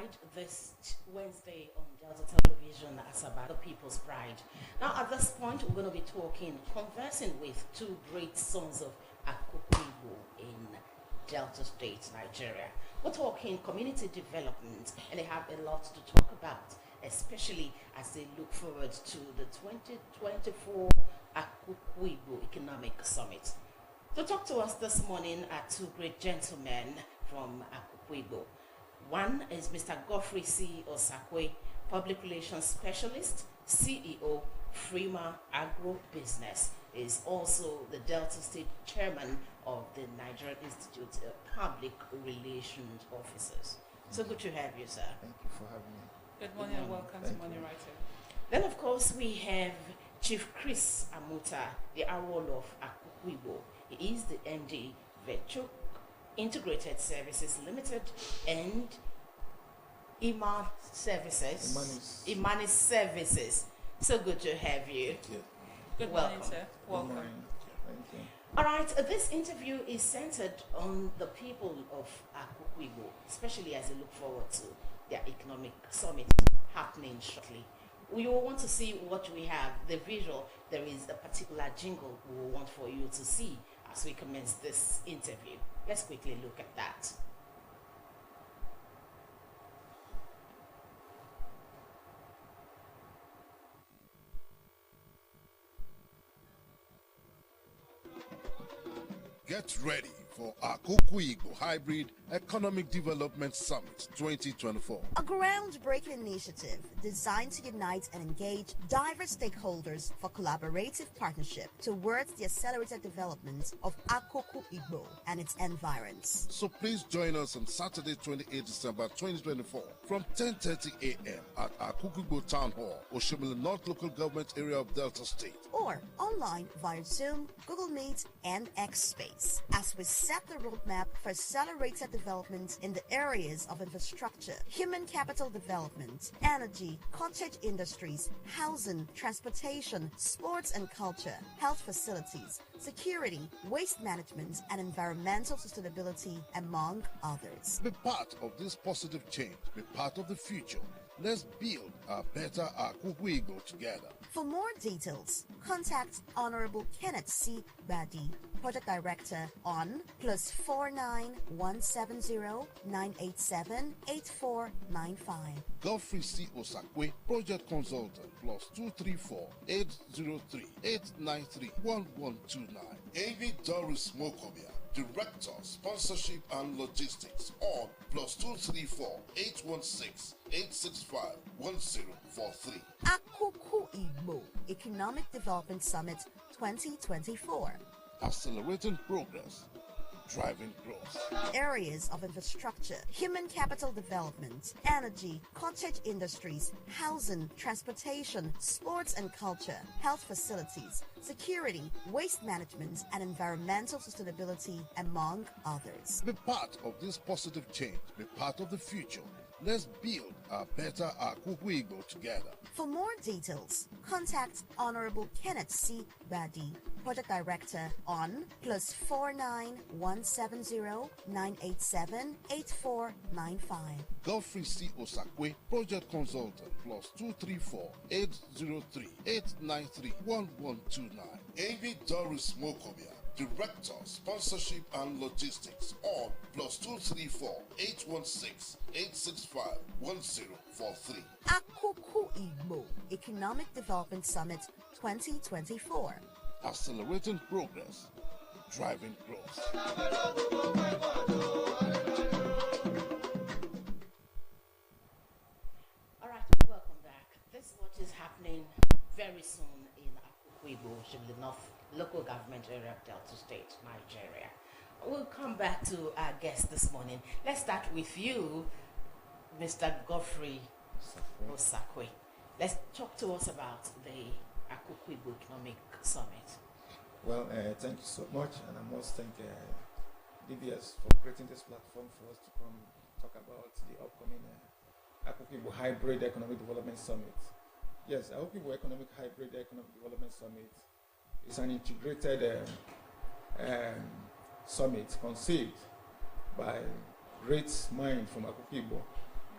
Pride this Wednesday on Delta Television as about the People's Pride. Now, at this point, we're going to be conversing with two great sons of Akukwibo in Delta State, Nigeria. We're talking community development, and they have a lot to talk about, especially as they look forward to the 2024 Akukwibo Economic Summit. To talk to us this morning are two great gentlemen from Akukwibo. One is Mr. Godfrey C. Osakwe, Public Relations Specialist, CEO, Freema Agro Business. Is also the Delta State Chairman of the Nigerian Institute of Public Relations Officers. So good to have you, sir. Thank you for having me. Good morning and welcome to Morning Writing. Then, of course, we have Chief Chris Amuta, the Awol of Akukwibo. He is the MD, Vechuk Integrated Services Limited and Iman Services. Imani Services. So good to have you. Thank you. Good Welcome. morning, sir. Welcome. Good morning. Thank you. All right, this interview is centered on the people of Akukwibo, especially as they look forward to their economic summit happening shortly. We will want to see what we have, the visual. There is a particular jingle we will want for you to see as we commence this interview. Let's quickly look at that. Get ready for Akukwibo Hybrid Economic Development Summit 2024. A groundbreaking initiative designed to unite and engage diverse stakeholders for collaborative partnership towards the accelerated development of Akukwibo and its environs. So please join us on Saturday, 28 December 2024 from 10:30 a.m. at Akukwibo Town Hall, Oshimili North Local Government Area of Delta State. Or online via Zoom, Google Meet, and X Space as we set the roadmap for accelerated development in the areas of infrastructure, human capital development, energy, cottage industries, housing, transportation, sports and culture, health facilities, security, waste management, and environmental sustainability, among others. Be part of this positive change. Be part of the future. Let's build a better Akukwibo together. For more details, contact Honorable Kenneth C. Badi, Project Director, on +49 170 987 8495. Godfrey C. Osakwe, Project Consultant, +234 803 893 1129. AV Doris Mokobia, Director, Sponsorship and Logistics, on +234 816 865 1043. Akukwibo Economic Development Summit 2024. Accelerating progress, driving growth. Areas of infrastructure, human capital development, energy, cottage industries, housing, transportation, sports and culture, health facilities, security, waste management, and environmental sustainability, among others. Be part of this positive change. Be part of the future. Let's build a better Akukwibo together. For more details, contact Honorable Kenneth C. Badi, Project Director, on +49 170 987 8495. Godfrey C. Osakwe, Project Consultant, +234 803 893 1129. AV Doris Mokobia, Director, Sponsorship and Logistics, on +234 816 865 1043. Akukwibo Economic Development Summit 2024. Accelerating progress, driving growth. All right, welcome back. This is what is happening very soon in Akukwibo, the North Local Government Area of Delta State, Nigeria. We'll come back to our guest this morning. Let's start with you, Mr. Godfrey Osakwe. Let's talk to us about the Akukwibo Economic Summit. Well, thank you so much, and I must thank DBS for creating this platform for us to come talk about the upcoming Akukwibo Hybrid Economic Development Summit. Yes, Akukwibo Hybrid Economic Development Summit is an integrated summit conceived by great minds from Akukwibo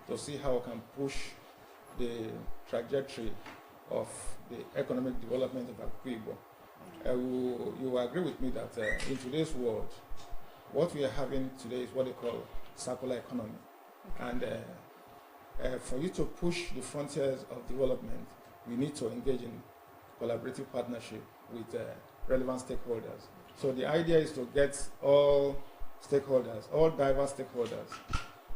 to see how we can push the trajectory of the economic development of Akukwu Igbo. You will agree with me that in today's world, what we are having today is what they call circular economy. And for you to push the frontiers of development, we need to engage in collaborative partnership with relevant stakeholders. So the idea is to get all stakeholders, all diverse stakeholders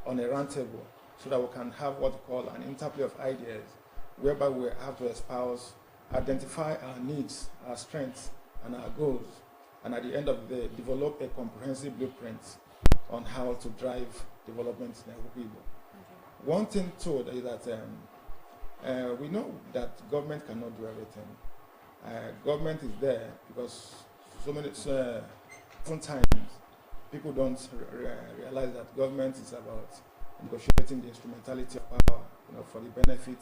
on a round table so that we can have what we call an interplay of ideas, whereby we have to espouse, identify our needs, our strengths, and our goals, and at the end of the day, develop a comprehensive blueprint on how to drive development in Akukwu Igbo. One thing too is that we know that government cannot do everything. Government is there because sometimes people don't realize that government is about negotiating the instrumentality of power, for the benefit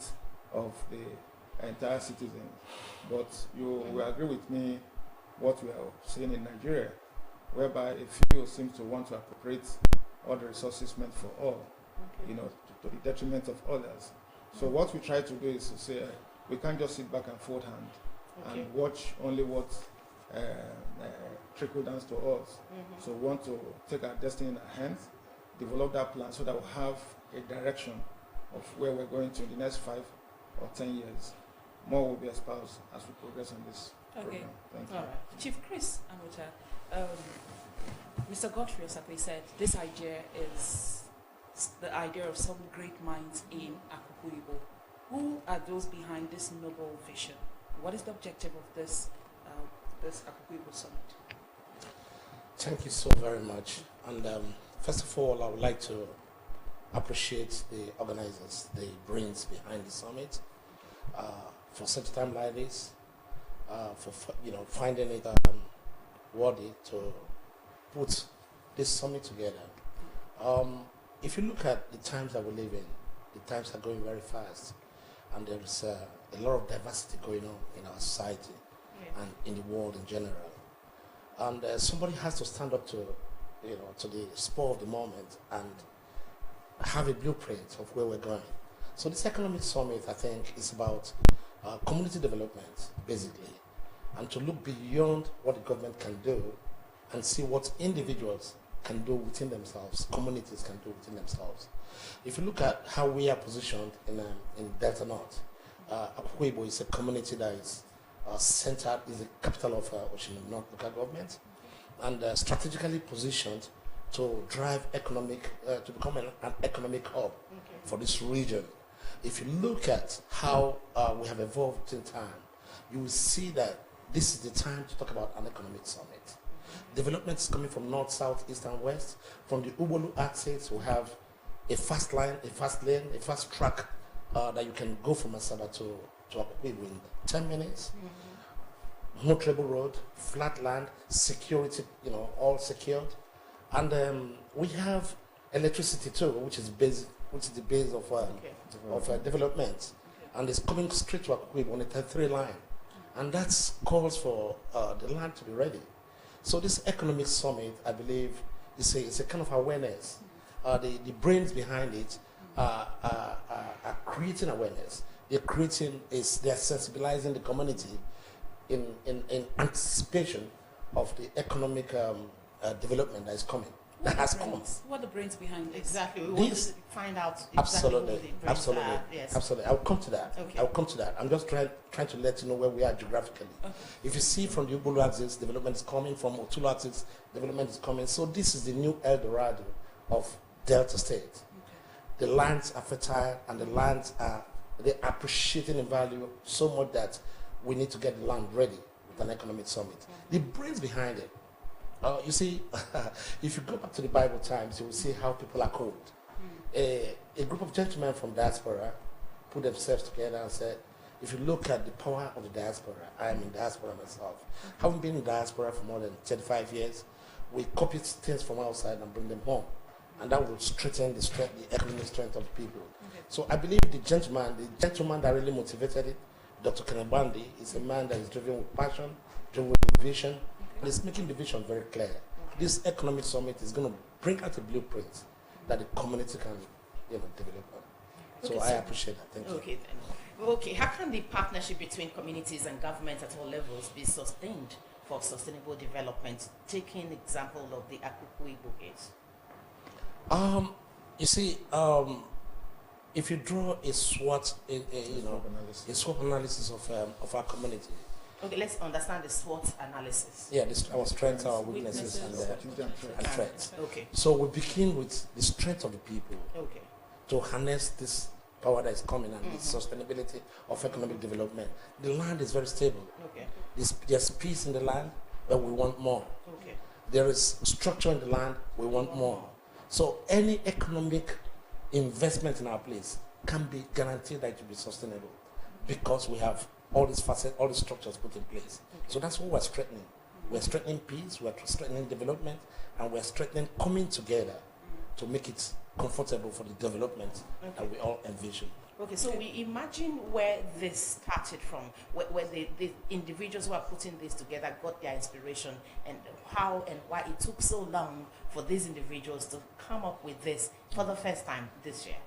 of the entire citizen. But you will agree with me what we are seeing in Nigeria, whereby a few seem to want to appropriate all the resources meant for all, to the detriment of others. So what we try to do is to say we can't just sit back and fold hand and watch only what trickle down to us. So we want to take our destiny in our hands, develop that plan so that we have a direction of where we're going to in the next 5 or 10 years. More will be espoused as we progress on this program. Thank you. All right. Chief Chris Amucha, Mr. Godfrey Osakwe said this idea is the idea of some great minds in Akukwu Igbo. Who are those behind this noble vision? What is the objective of this Akukwu Igbo Summit? Thank you so very much. And first of all, I would like to appreciate the organizers, the brains behind the summit, for such a time like this, for finding it worthy to put this summit together. If you look at the times that we live in, the times are going very fast, and there is a lot of diversity going on in our society and in the world in general. And somebody has to stand up to the spur of the moment and have a blueprint of where we're going. So this economic summit, I think, is about community development, basically, and to look beyond what the government can do and see what individuals can do within themselves, communities can do within themselves. If you look at how we are positioned in Delta North, Akukwu Igbo is a community that is centered, is the capital of Oshimiri North local government, and strategically positioned to drive to become an economic hub for this region. If you look at how we have evolved in time, you will see that this is the time to talk about an economic summit. Development is coming from north, south, east, and west. From the Ubolu axis, we have a fast line, a fast lane, a fast track that you can go from Asaba to Akukwu Igbo in 10 minutes. No travel road, flat land, security, all secured. And we have electricity too, which is the base of development. And it's coming straight to Akukwu Igbo on a 33 line. And that calls for the land to be ready. So this economic summit, I believe, is a kind of awareness. The brains behind it are creating awareness. They're sensibilizing the community in anticipation of the economic development that is coming. That has come. What are the brains behind this? Exactly. We want to find out exactly absolutely, who the brains absolutely, are. Yes. absolutely. I'll come to that. Okay. I'll come to that. I'm just trying to let you know where we are geographically. Okay. If you see from the Ubulu axis, development is coming. From Otulu axis, development is coming. So this is the new El Dorado of Delta State. Okay. The lands are fertile, and the lands are appreciating in value so much that we need to get the land ready with an economic summit. The brains behind it. You see, if you go back to the Bible times, you will see how people are called. A group of gentlemen from diaspora put themselves together and said, if you look at the power of the diaspora, I am in diaspora myself. Having been in diaspora for more than 35 years, we copy things from outside and bring them home. And that will strengthen the economic strength of the people. Okay. So I believe the gentleman that really motivated it, Dr. Kenebandi, is a man that is driven with passion, driven with vision, and is making the vision very clear. This economic summit is going to bring out a blueprint that the community can develop on. So Okay, I so- appreciate that. Thank you. Okay then. Okay, how can the partnership between communities and government at all levels be sustained for sustainable development? Taking example of the Akuku Igbo case. You see, if you draw a SWOT, a SWOT analysis of our community, Okay, let's understand the SWOT analysis. yeah, our strengths, our weaknesses, Weaknesses. and threats. Okay, So we begin with the strength of the people okay, to harness this power that is coming and the sustainability of economic development. The land is very stable. okay, There's peace in the land, but we want more. okay. There is structure in the land, we want more. So any economic investment in our place can be guaranteed that it will be sustainable because we have all these facets, all these structures put in place. So that's what we're strengthening. We're strengthening peace, we're strengthening development, and we're strengthening coming together to make it comfortable for the development that we all envision. Okay, so we imagine where this started from, where the individuals who are putting this together got their inspiration, and how and why it took so long for these individuals to come up with this for the first time this year.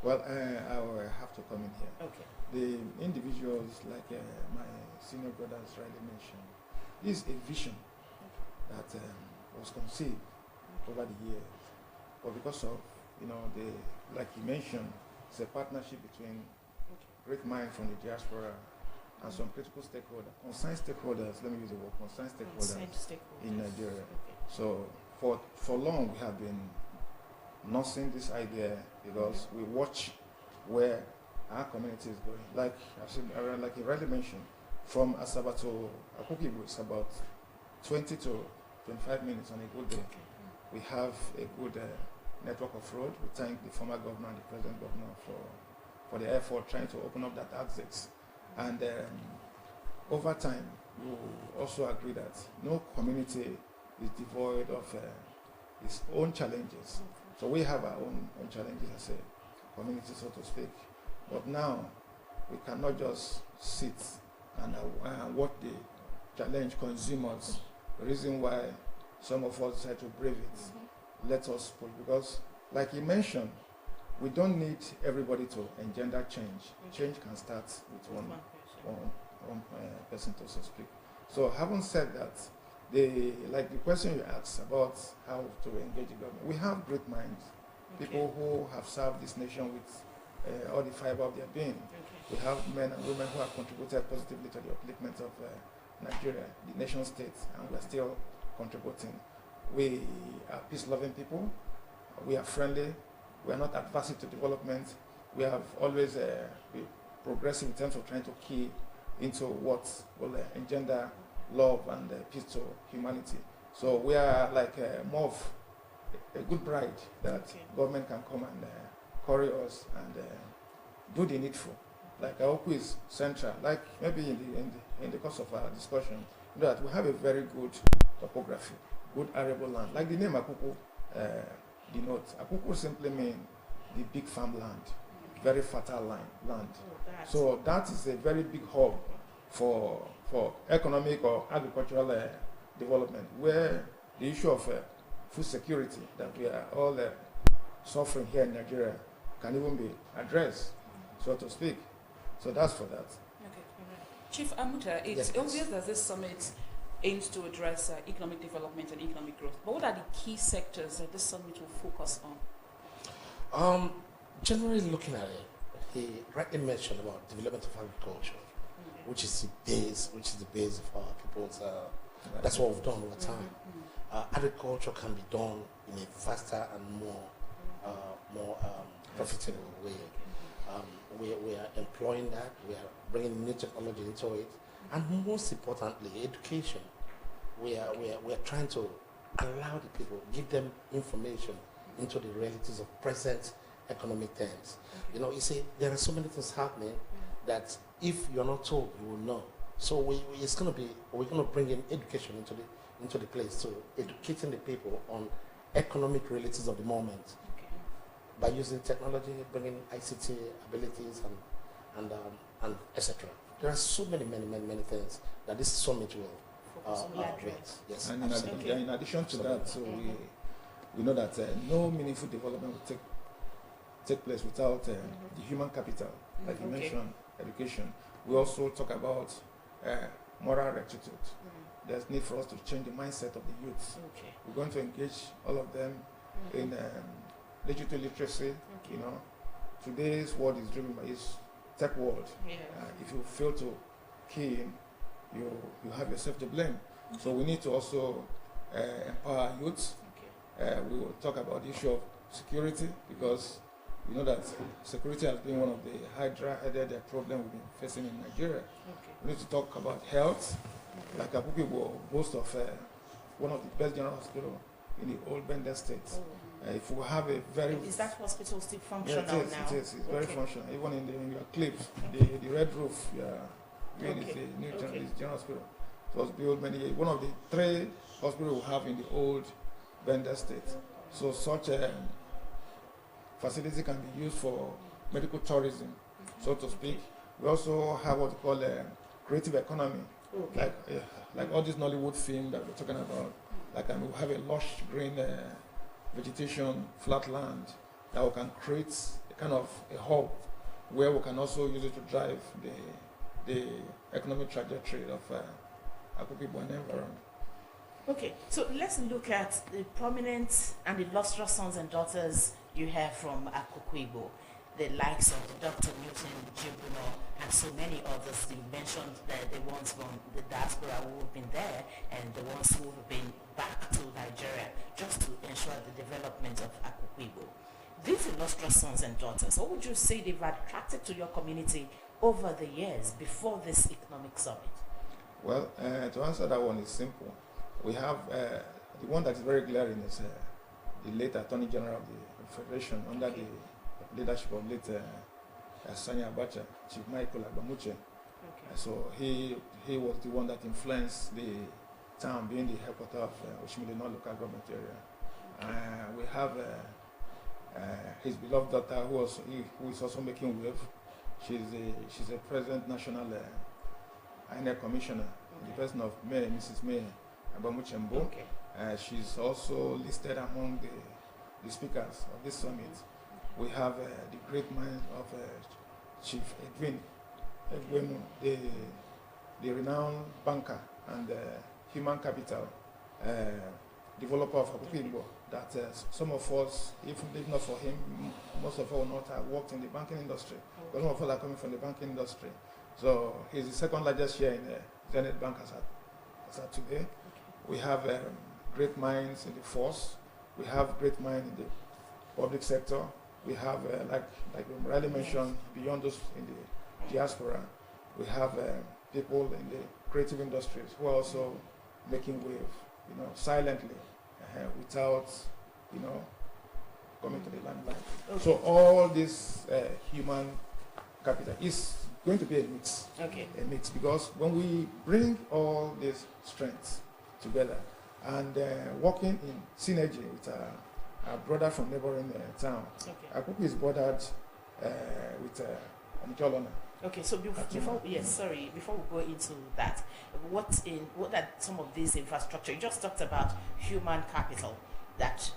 Well, I will have to come in here. Okay. The individuals, like my senior brothers rightly mentioned, is a vision that was conceived over the years. But because of, like you mentioned, it's a partnership between great minds from the diaspora and some critical stakeholders, concerned stakeholders, let me use the word concerned stakeholders in Nigeria. Okay. So for long we have been nursing this idea because we watch where our community is going. Like you rightly mentioned, from Asaba to Akuku Igbo, it's about 20 to 25 minutes on a good day. We have a good network of road. We thank the former governor and the present governor for the effort trying to open up that access. And over time, we will also agree that no community is devoid of its own challenges. So we have our own challenges as a community, so to speak. But now, we cannot just sit and watch the challenge consume us. The reason why some of us decide to brave it, let us push. Because, like you mentioned, we don't need everybody to engender change. Change can start with one person, so to speak. So, having said that, the question you asked about how to engage the government, we have great minds, people who have served this nation with all the fiber of their being. We have men and women who have contributed positively to the upliftment of Nigeria, the nation state, and we are still contributing. We are peace-loving people. We are friendly. We are not adverse to development. We have always been progressive in terms of trying to key into what will engender love and peace to humanity. So we are like more of a good bride that government can come and carry us and do the needful. Like Akuku is central. Like maybe in the course of our discussion, that we have a very good topography, good arable land. Like the name Akuku denotes. Akuku simply means the big farmland, very fertile land. So that is a very big hub for economic or agricultural development, where the issue of food security that we are all suffering here in Nigeria can even be addressed, so to speak. So that's for that. Okay, all right. Chief Amuta, it's obvious that this summit aims to address economic development and economic growth. But what are the key sectors that this summit will focus on? Generally looking at it, he rightly mentioned about development of agriculture, which is the base of our people's. That's what we've done over time. Agriculture can be done in a faster and more profitable way. We are employing that. We are bringing new technology into it, and most importantly, education. We are trying to allow the people, give them information into the realities of present economic terms. You see, there are so many things happening that if you're not told, you will know. So we're going to bring in education into the place, so educating the people on economic realities of the moment by using technology, bringing ICT abilities and etc. There are so many things that this summit will address. Yes, and in addition to that, so we know that no meaningful development will take place without the human capital, like you mentioned, education. We also talk about moral rectitude. There's need for us to change the mindset of the youth. We're going to engage all of them in digital literacy. You know, today's world is driven by this tech world. If you fail to key in, you have yourself to blame. So we need to also empower youth. We will talk about the issue of security, because we know that security has been one of the hydra-headed problems we've been facing in Nigeria. We need to talk about health. Like Akukwu will boast of one of the best general hospitals in the old Bender State. If we have a very... Is that hospital still functional now? It is. It's very functional. Even in your clips, the red roof, is the new general hospital. It was built many years. One of the 3 hospitals we have in the old Bender State. So such a facility can be used for medical tourism, so to speak. We also have what we call a creative economy. Like all this Nollywood film that we're talking about, like we have a lush green vegetation, flat land, that we can create a kind of a hub where we can also use it to drive the economic trajectory of Akukwu Igbo and environment. Okay, so let's look at the prominent and illustrious sons and daughters you have from Akukwu Igbo, the likes of Dr. Newton Jibuno and so many others. You mentioned the ones from the diaspora who have been there and the ones who have been back to Nigeria just to ensure the development of Akukwu Igbo. These illustrious sons and daughters, what would you say they've attracted to your community over the years before this economic summit? Well, to answer that one is simple. We have the one that is very glaring is the late Attorney General of the Federation under the leadership of late Sani Abacha, Chief Michael Agbamuche. So he was the one that influenced the town being the headquarters of Oshimile North local government area. We have his beloved daughter who is also making wave. She's a present national INEC commissioner, the person of Mayor Mrs. May Agbamuche Mbo. She's also listed among the speakers of this summit. We have the great mind of Chief Edwin Egwenu, the renowned banker and human capital developer of Akukwu Igbo, that some of us, if not for him, most of us will not have worked in the banking industry. But some of us are coming from the banking industry. So he's the second largest share in Zenith Bank as at today. We have great minds in the force. We have great minds in the public sector. We have, like Riley mentioned, beyond those in the diaspora, we have people in the creative industries who are also making wave, silently, without, coming to the limelight. So all this human capital is going to be a mix. A mix, because when we bring all these strengths together and working in synergy with our brother from neighboring town. Akukwu is bordered with Onitsha. Okay, so before we go into that, what are some of these infrastructure? You just talked about human capital that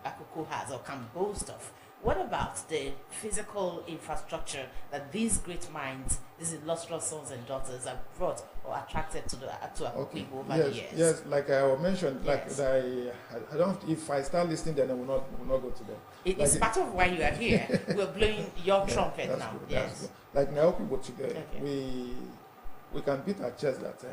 Akukwu has or can boast of. What about the physical infrastructure that these great minds, these illustrious sons and daughters, have brought or attracted to Akukwu Igbo over the years? Yes, like I mentioned, I don't. If I start listening, then I will not go to them. It's part of why you are here. We're blowing your trumpet now. Good, yes. Like now, people today, we can beat our chest that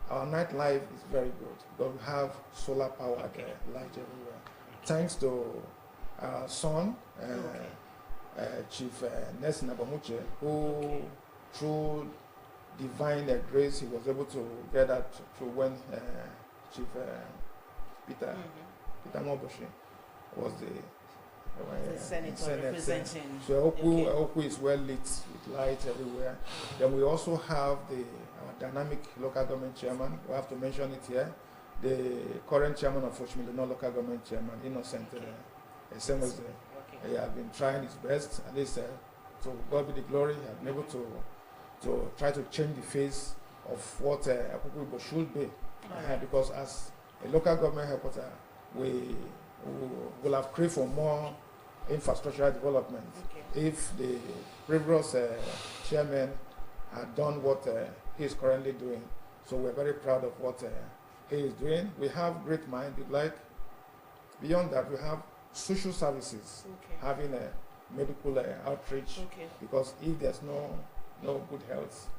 our nightlife is very good because we have solar powered light everywhere. Thanks to our son, Chief Nelson Agbamuche, who through divine grace he was able to get that through when Chief Peter Moboshi was the senator representing. So Oku is well lit with light everywhere. Then we also have our dynamic local government chairman. We have to mention it here. The current chairman of Oshimile North local government chairman, Innocent Esemweze. He has been trying his best, at least to God be the glory. He has been able to try to change the face of what Akukwu Igbo should be. Because as a local government headquarter, we will have craved for more infrastructural development. If the previous chairman had done what he is currently doing, so we're very proud of what he is doing. We have great mind, like beyond that we have social services, having a medical outreach, because if there's no good health,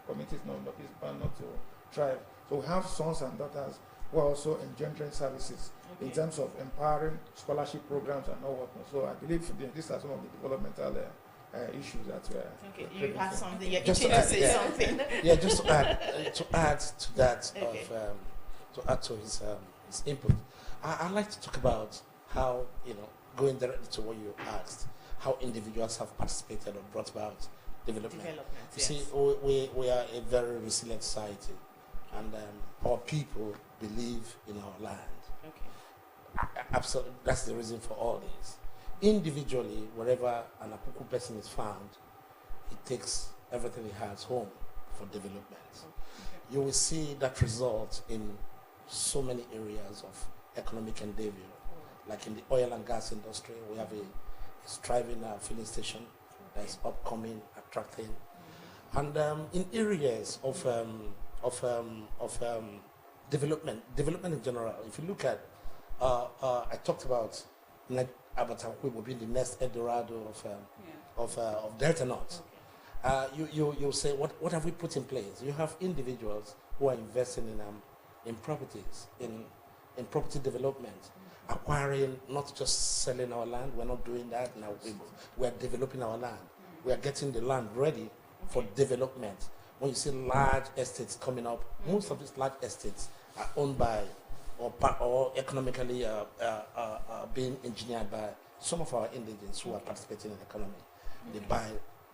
communities is bound not to thrive. So we have sons and daughters who are also engendering services in terms of empowering scholarship programs and all whatnot. So I believe these are some of the developmental issues that we're You have something, you're Just itching to to say something. Yeah, just to add to that, to add to his input, I'd like to talk about how, going directly to what you asked, how individuals have participated or brought about development. You see, we are a very resilient society, and our people believe in our land. Absolutely, that's the reason for all this. Individually, wherever an Akuku person is found, he takes everything he has home for development. You will see that result in so many areas of economic endeavor. Like in the oil and gas industry, we have a thriving filling station that's upcoming, attracting. And in areas of development in general, if you look at, I talked about Akuku being the next El Dorado of Delta North. You say, what have we put in place? You have individuals who are investing in properties, in property development, acquiring, not just selling our land. We're not doing that now. We're developing our land. We are getting the land ready for development. When you see large estates coming up, most of these large estates are owned by or economically being engineered by some of our indigents who are participating in the economy. They buy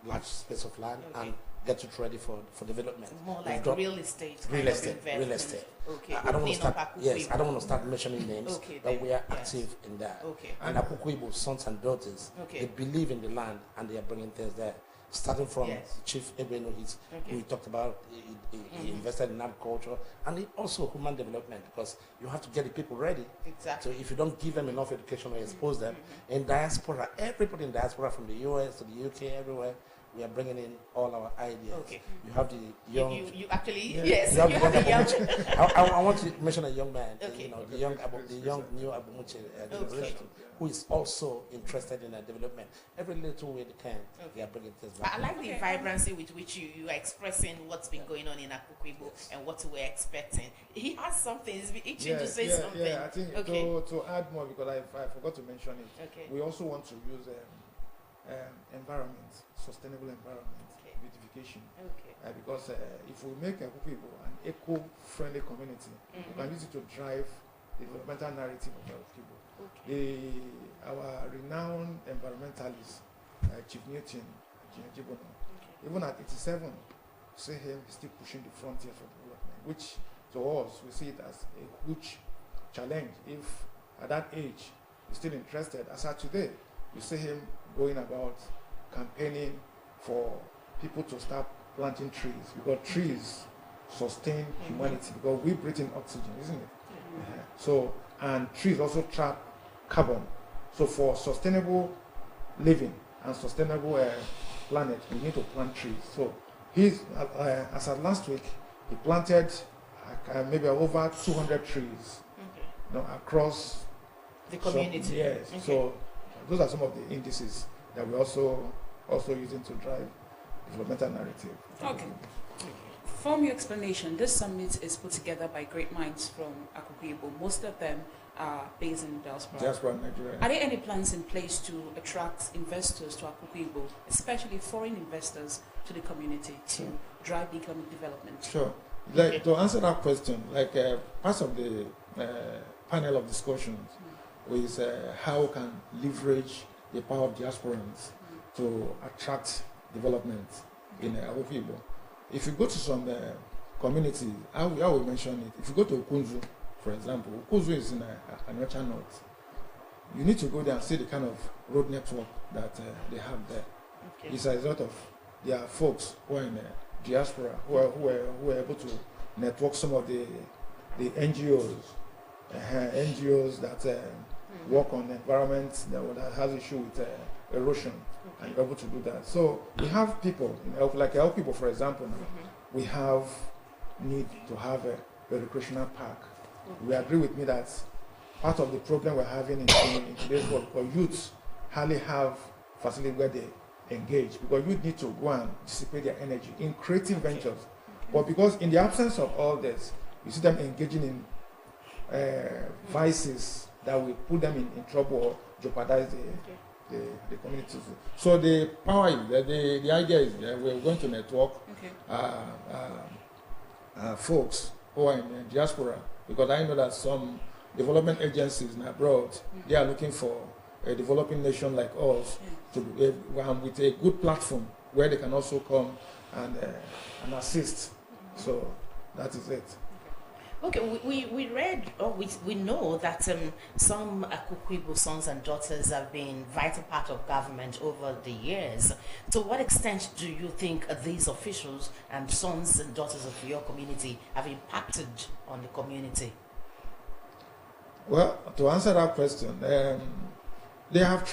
large space of land and get it ready for development. More like real estate. Real estate. Okay. I don't want to start. Yes, I don't want to start mentioning names, but we are active in that. And Akuku Igbo sons and daughters, they believe in the land and they are bringing things there. Starting from Chief Ebeno, who we talked about, he invested in agriculture and also human development, because you have to get the people ready. Exactly. So if you don't give them enough education or expose them, in diaspora, everybody in diaspora, from the US to the UK, everywhere, we are bringing in all our ideas. You have the young. You actually, yes. You have the young. I want to mention a young man. The young new Abumuche generation who is also interested in development. Every little way they can, they are bringing things back. I like the vibrancy with which you are expressing what's been going on in Akuku Igbo and what we're expecting. He has something. He's been itching to say something. Yeah, I think to add more, because I forgot to mention it. We also want to use environment, sustainable environment, beautification. Because if we make Akuku Igbo an eco-friendly community, we can use it to drive the developmental narrative of Akuku Igbo. Our renowned environmentalist, Chief Newton Jibono, even at 87, see him still pushing the frontier for development, which to us, we see it as a huge challenge. If at that age he's still interested, as at today, you see him going about campaigning for people to start planting trees, because trees sustain humanity, because we breathe in oxygen, isn't it? So, and trees also trap carbon. So for sustainable living and sustainable planet, we need to plant trees. So he's, as of last week, he planted maybe over 200 trees across the community. Yes. So those are some of the indices that we're also using to drive developmental narrative. From your explanation, this summit is put together by great minds from Akuku Igbo. Most of them are based in diaspora. Nigeria. Are there any plans in place to attract investors to Akuku Igbo, especially foreign investors, to the community to drive economic development? Sure. To answer that question, part of the panel of discussions is how we can leverage the power of diasporans to attract development in Akuku Igbo. If you go to some community, I will mention it. If you go to Ukunzu, for example, Ukunzu is in Anyocha North. You need to go there and see the kind of road network that they have there. It's a result of there are folks who are in diaspora who are able to network some of the NGOs that work on environment that has issue with erosion, and you're able to do that. So we have people, like our people, for example, now, we have need to have a recreational park. We agree with me that part of the problem we're having in today's world, or youths hardly have facility where they engage, because youth need to go and dissipate their energy in creative ventures. But because in the absence of all this, you see them engaging in vices that will put them in trouble or jeopardize the community. So the power, the idea is that we're going to network folks who are in the diaspora, because I know that some development agencies abroad, they are looking for a developing nation like us to with a good platform where they can also come and assist. So that is it. Okay, we read, or we know that some Akuku Igbo sons and daughters have been vital part of government over the years. To what extent do you think these officials and sons and daughters of your community have impacted on the community? Well, to answer that question, they have tried.